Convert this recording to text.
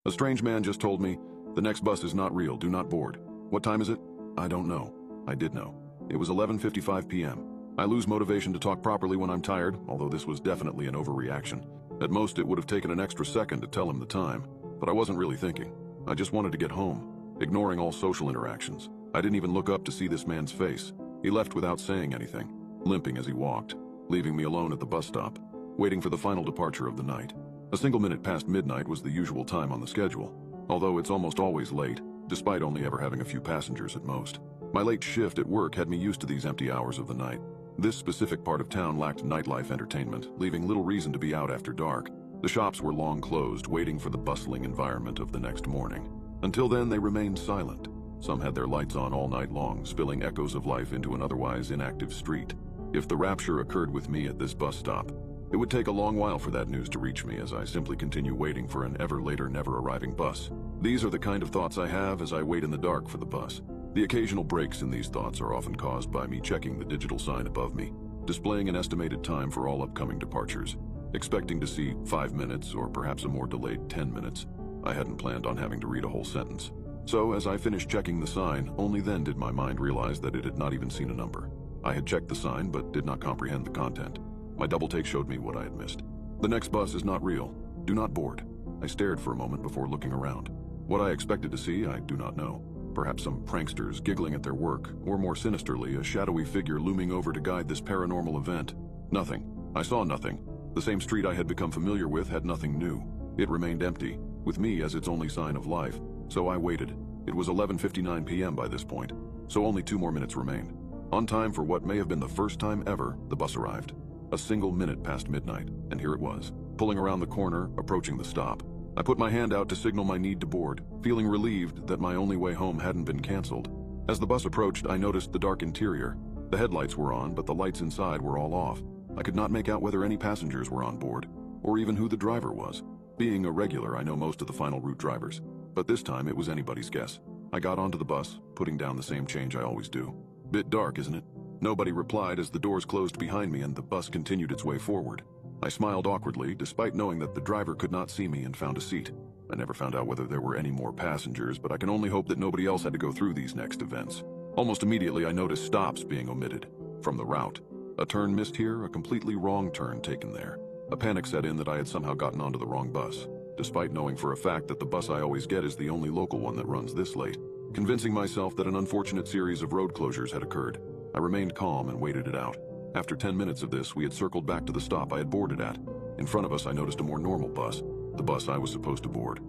A strange man just told me, "The next bus is not real, do not board." What time is it? I don't know. I did know. It was 11:55 p.m. I lose motivation to talk properly when I'm tired, although this was definitely an overreaction. At most, it would have taken an extra second to tell him the time, but I wasn't really thinking. I just wanted to get home, ignoring all social interactions. I didn't even look up to see this man's face. He left without saying anything, limping as he walked, leaving me alone at the bus stop, waiting for the final departure of the night. A single minute past midnight was the usual time on the schedule, although it's almost always late, despite only ever having a few passengers at most. My late shift at work had me used to these empty hours of the night. This specific part of town lacked nightlife entertainment, leaving little reason to be out after dark. The shops were long closed, waiting for the bustling environment of the next morning. Until then, they remained silent. Some had their lights on all night long, spilling echoes of life into an otherwise inactive street. If the rapture occurred with me at this bus stop, it would take a long while for that news to reach me as I simply continue waiting for an ever later, never arriving bus. These are the kind of thoughts I have as I wait in the dark for the bus. The occasional breaks in these thoughts are often caused by me checking the digital sign above me, displaying an estimated time for all upcoming departures, expecting to see 5 minutes or perhaps a more delayed 10 minutes. I hadn't planned on having to read a whole sentence. So as I finished checking the sign, only then did my mind realize that it had not even seen a number. I had checked the sign but did not comprehend the content. My double take showed me what I had missed. The next bus is not real. Do not board. I stared for a moment before looking around. What I expected to see, I do not know. Perhaps some pranksters giggling at their work, or more sinisterly, a shadowy figure looming over to guide this paranormal event. Nothing. I saw nothing. The same street I had become familiar with had nothing new. It remained empty, with me as its only sign of life. So I waited. It was 11:59 p.m. by this point, so only 2 more minutes remained. On time for what may have been the first time ever, the bus arrived. A single minute past midnight, and here it was, pulling around the corner, approaching the stop. I put my hand out to signal my need to board, feeling relieved that my only way home hadn't been canceled. As the bus approached, I noticed the dark interior. The headlights were on, but the lights inside were all off. I could not make out whether any passengers were on board, or even who the driver was. Being a regular, I know most of the final route drivers, but this time it was anybody's guess. I got onto the bus, putting down the same change I always do. Bit dark, isn't it? Nobody replied as the doors closed behind me and the bus continued its way forward. I smiled awkwardly, despite knowing that the driver could not see me, and found a seat. I never found out whether there were any more passengers, but I can only hope that nobody else had to go through these next events. Almost immediately, I noticed stops being omitted from the route. A turn missed here, a completely wrong turn taken there. A panic set in that I had somehow gotten onto the wrong bus, despite knowing for a fact that the bus I always get is the only local one that runs this late. Convincing myself that an unfortunate series of road closures had occurred, I remained calm and waited it out. After 10 minutes of this, we had circled back to the stop I had boarded at. In front of us, I noticed a more normal bus, the bus I was supposed to board.